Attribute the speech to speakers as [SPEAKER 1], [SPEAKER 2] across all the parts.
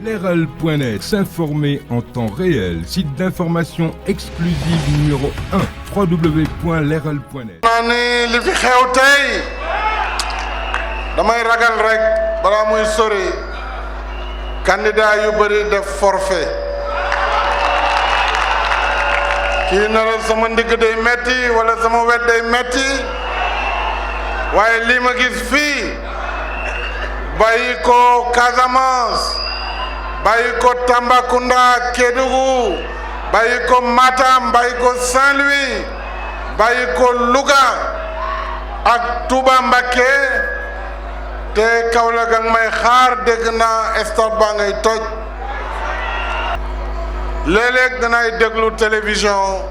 [SPEAKER 1] Leral.net, s'informer en temps réel. Site d'information exclusive numéro 1, www.leral.net.
[SPEAKER 2] naa ni li fi xew tey damay ragal rek balaa muy sori candidat yu bëri def forfait kii na la sama ndigg day metti wala sama wet day metti waaye lii ma gis fii bàyyi ko Casamance bàyyi ko Tambacounda Kédougou bàyyi ko Matam bàyyi ko Saint-Louis bàyyi ko Louga ak Touba Mbacké te Kaolack ak may xaar dégg naa stade baa ngay toj léeg-léeg danay déglu télévision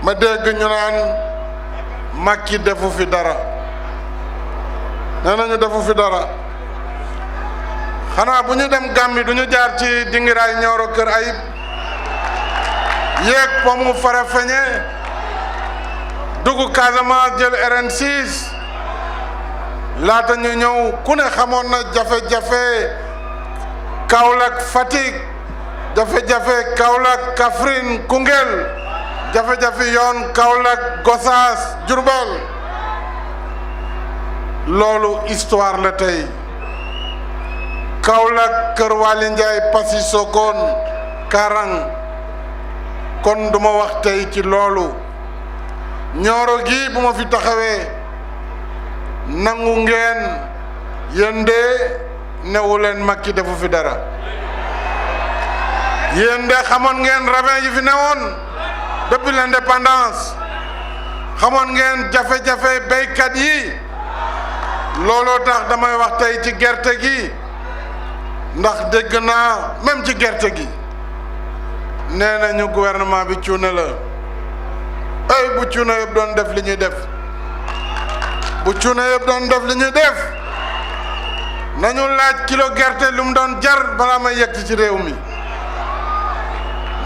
[SPEAKER 2] ma dégg ñu naan Macky defu fi dara nee nañu defu fi dara xanaa bu ñu dem Gambie du ñu jaar ci dingiraay Nioro Kër Ayib yéeg pomu Farafeñe dugg Casamance jël RN6 laata ñu ñëw ku ne xamoon na jafe-jafe Kaolack Fatick jafe-jafe Kaolack Kaffrine Koungheul jafe-jafe yoon Kaolack Gossas Diourbel loolu histoire la tey Kaolack Kër Waly Ndiaye Passy Sokone Karang kon duma wax tey ci loolu Nioro gi bu ma fi taxawee nangu ngeen yéen de newu leen Macky defu fi dara yéen de xamoon ngeen ravin yi fi newoon depuis l'indépendance xamoon ngeen jafe-jafe béykat yi looloo tax damay wax tey ci gerte gi ndax dégg naa même ci gerte gi nee nañu gouvernement bi cuune la ay bu cuune yëpp doon def li ñuy def bu cuune yëpp doon def li ñuy def nañu laaj kilo gerte lu mu doon jar balaa may yegg ci réew mi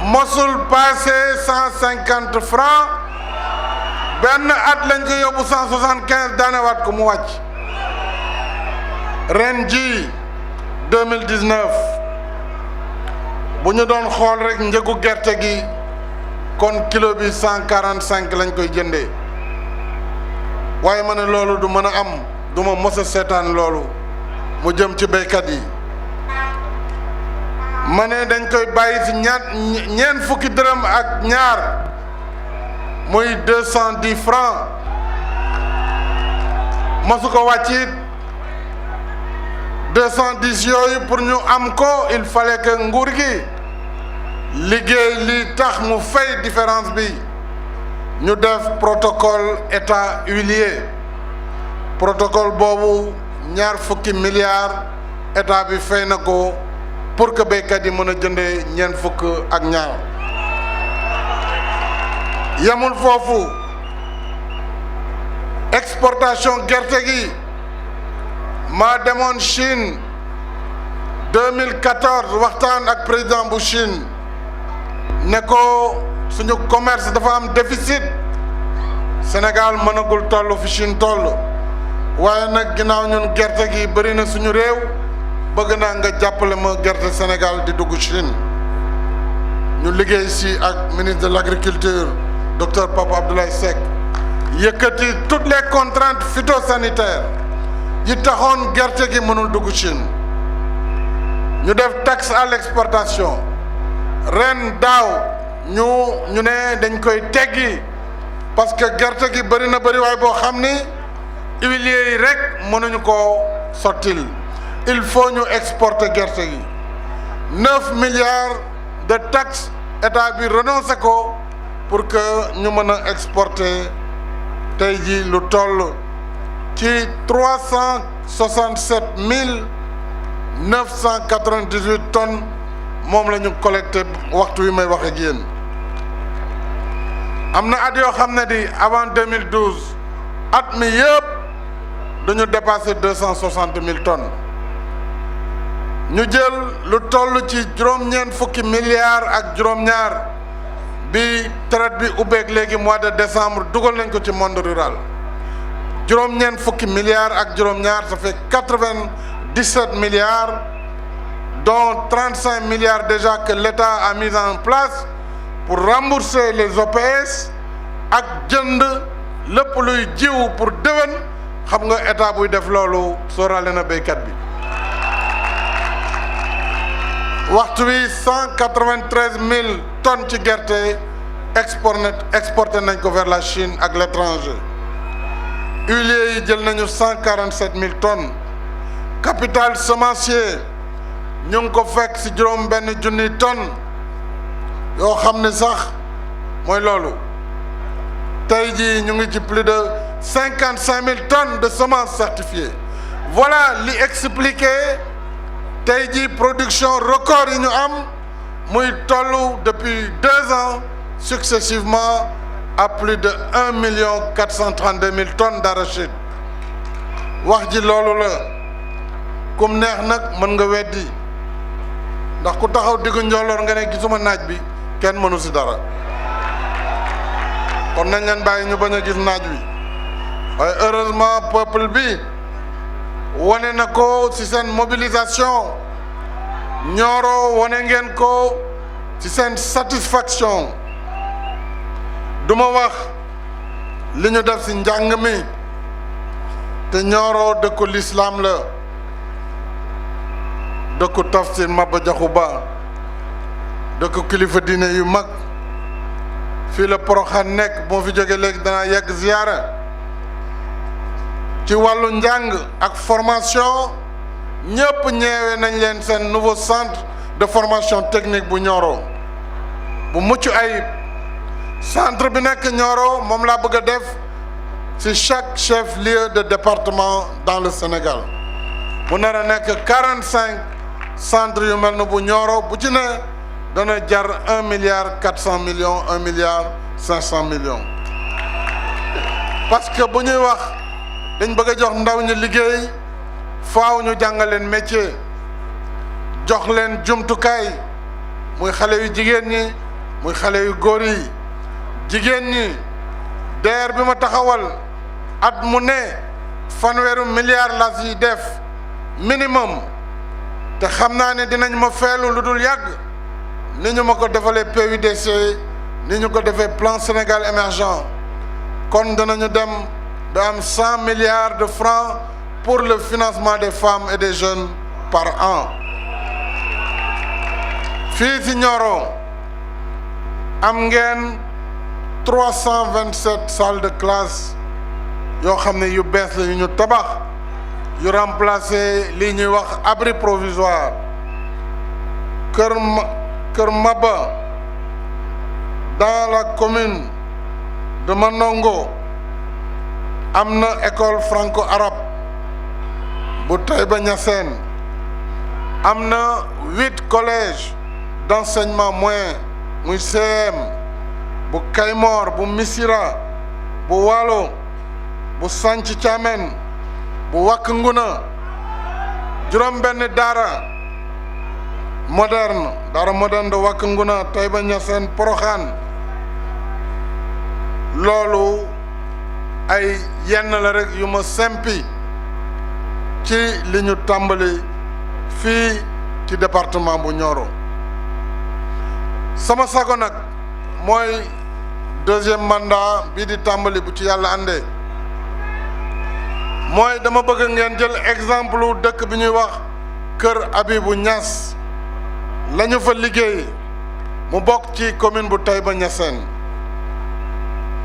[SPEAKER 2] mosul passé 150 francs benn at lañ ko yóbbu 175 daanewaat ko mu wàcc ren ji 2019 bu ñu doon xool rek njëgu gerte gi kon kilo bi 145 lañ koy jëndee waaye ma ne loolu du mën a am du ma mës a seetaan loolu mu jëm ci béykat yi ma ne dañ koy bàyyi ci ñeent fukki dërëm ak ñaar muy 210 francs mosu ko wàccit 210 yooyu pour ñu am ko il fallait que nguur gi liggéey li tax mu fay différence bi ñu def protocole état huilier protocole boobu ñaar fukki milliards état bi fay na ko pour que béykat yi mën a jëndee ñeent fukk ak ñaar yemul foofu exportation gerte gi maa demoon Chine 2014 waxtaan ak président bu Chine ne ko suñu commerce dafa am déficit Sénégal mënagul toll fi Chine toll waaye nag ginnaaw ñun gerte gi bëri na suñu réew bëgg naa nga jàppale ma gerte Sénégal di dugg Chine ñu liggéey si ak ministre de l'agriculture docteur Papa Abdoulaye Seck yëkkati toutes les contraintes phytosanitaires yi taxoon gerte gi mënul dugg Chine ñu def taxe à l'exportation ren daaw ñu ne dañ koy teggi parce que gerte gi bëri na bëri waaye boo xam ni huiliers yi rek mënuñu koo sottil il faut ñu exporter gerte gi 9 milliards de taxes état bi renoncé ko pour que ñu mën a exporter tey ji lu toll ci 367 998 tonnes moom la ñu collecté waxtu wi may wax ak yéen am na at yoo xam ne di avant 2012 at mi yëpp dañu dépassé 260 000 tonnes ñu jël lu toll ci juróom-ñeent fukki milliards ak juróom-ñaar bi traite bi ubbeeg léegi mois de décembre dugal nañ ko ci monde rural juróom-ñeent fukki milliards ak juróom-ñaar ça fait 97 milliards dont 35 milliards déjà que l'État a mis en place pour rembourser les OPS ak jënd lépp luy jiw pour déwén xam nga état buy def loolu sóoraale na béykat bi. waxtu wi 193 000 tonnes ci gerte exporté nañ ko vers la Chine ak l'étranger. huiliers yi jël nañu 147 000 tonnes. capital semencier ñu ngi ko fekk ci juróom benn junniy tonnes yoo xam ne sax mooy loolu tey jii ñu ngi ci plus de 55 000 tonnes de semences certifiées. Voilà li expliqué tey jii production record yi ñu am muy tollu depuis 2 ans successivement à plus de 1 432 000 tonnes d'arachide. wax ji loolu la kum neex nag mën nga weddi ndax ku taxaw diggu njolloor nga ne gisuma naaj bi kenn mënu ci dara kon nañ leen bàyyi ñu bañ a gis naaj wi waaye heureusement peuple bi wane na ko ci seen mobilisation Nioro wane ngeen ko ci seen satisfaction duma wax li ñu def ci njàng mi te Nioro dëkku l'islam la dëkku tafsir Maba Jaxu Ba dëkku kilifa diine yu mag fii la Porokhane nekk moo fi jóge léegi danaa yegg ziyaara ci wàllu njàng ak formation ñëpp ñeewe nañ leen seen nouveau centre de formation technique bu Nioro bu mucc ayib centre bi nekk Nioro moom laa bëgg a def ci chaque chef-lieu de département dans le Sénégal mu nar a nekk 45 centres yu mel ne bu Nioro bu ci ne dana jar 1,4 milliard 1,5 milliard parce que bu ñuy wax dañ bëgg a jox ndaw ñi liggéey faaw ñu jàngal leen métier jox leen jumtukaay muy xale yu jigéen ñi muy xale yu góor yi jigéen ñi DER bi ma taxawal at mu ne fanweeru milliards la si def minimum te xam naa ne dinañ ma feelu lu dul yàgg ni ñu ma ko defalee PUDC ni ñu ko defee plan Sénégal émergent kon danañu dem ba am 100 milliards de francs pour le financement des femmes et des jeunes par an fii ci Nioro am ngeen 327 salles de classe yoo xam ne yu bees la yu ñu tabax yu remplacer lii ñuy wax abri provisoire Kër Maba dans la commune de Manongo am na école franco-arabe bu Taïba Niassène am na 8 collèges d'enseignement moyen muy CM bu Kaymor bu Missira bu Waalo bu Santhiou Thiamène bu Wack Ngouna juróom benn daara moderne de Wack Ngouna Taïba Niassène Porokhane loolu ay yenn la rek yu ma sempi ci li ñu tàmbali fii ci département bu Nioro sama sago nag mooy deuxième mandat bii di tàmbali bu ci yàlla àndee mooy dama bëgg ngeen jël exemple dëkk bi ñuy wax Kër Abibou Niass la ñu fa liggéey mu bokk ci commune bu Taïba Niassène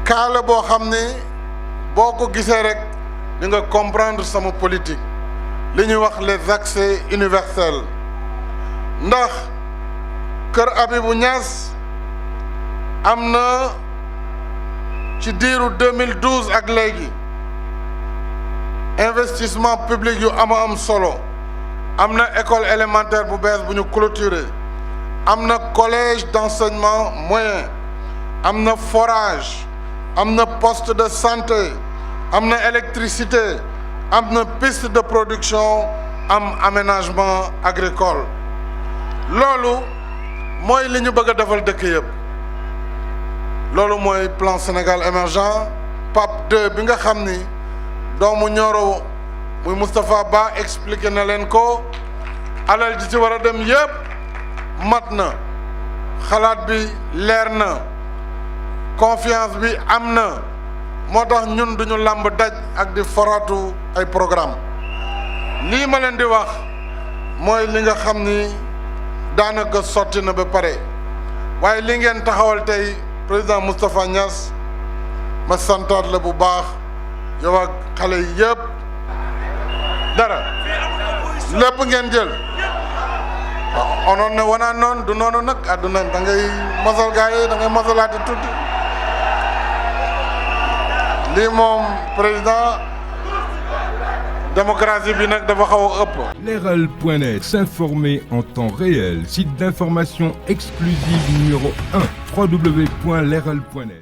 [SPEAKER 2] kaala boo xam ni boo ko gisee rek di nga comprendre sama politique li ñuy wax les accès universels ndax Kër Abibou Niass am na ci diiru 2012 ak léegi investissement public yu am solo am na école élémentaire bu bees bu ñu clôturé am na collège d'enseignement moyen am na forage am na poste de santé am na électricité am na piste de production am aménagement agricole loolu mooy li ñu bëgg a defal dëkk yëpp loolu mooy plan Sénégal émergent PAP 2 bi nga xam ni doomu Nioro muy Moustapha Ba expliqué na leen ko alal ji ci war a dem yëpp mat na xalaat bi leer na confiance bi am na moo tax ñun duñu làmb daj ak di foratu ay programme lii ma leen di wax mooy li nga xam ni daanaka sotti na ba pare waaye li ngeen taxawal tey président Moustapha Niass ma santaat la bu baax yow ak xale yi yëpp dara lépp ngeen jël onoon ne wanaan noonu du noonu nag àdduna da ngay mosal gaa yi da ngay mosalaati tuuti lii moom président démocratie bi nag dafa xaw a ëpp.
[SPEAKER 1] Leral.net, s'informer en temps réel, site d'information exclusive numéro 1, www.leral.net.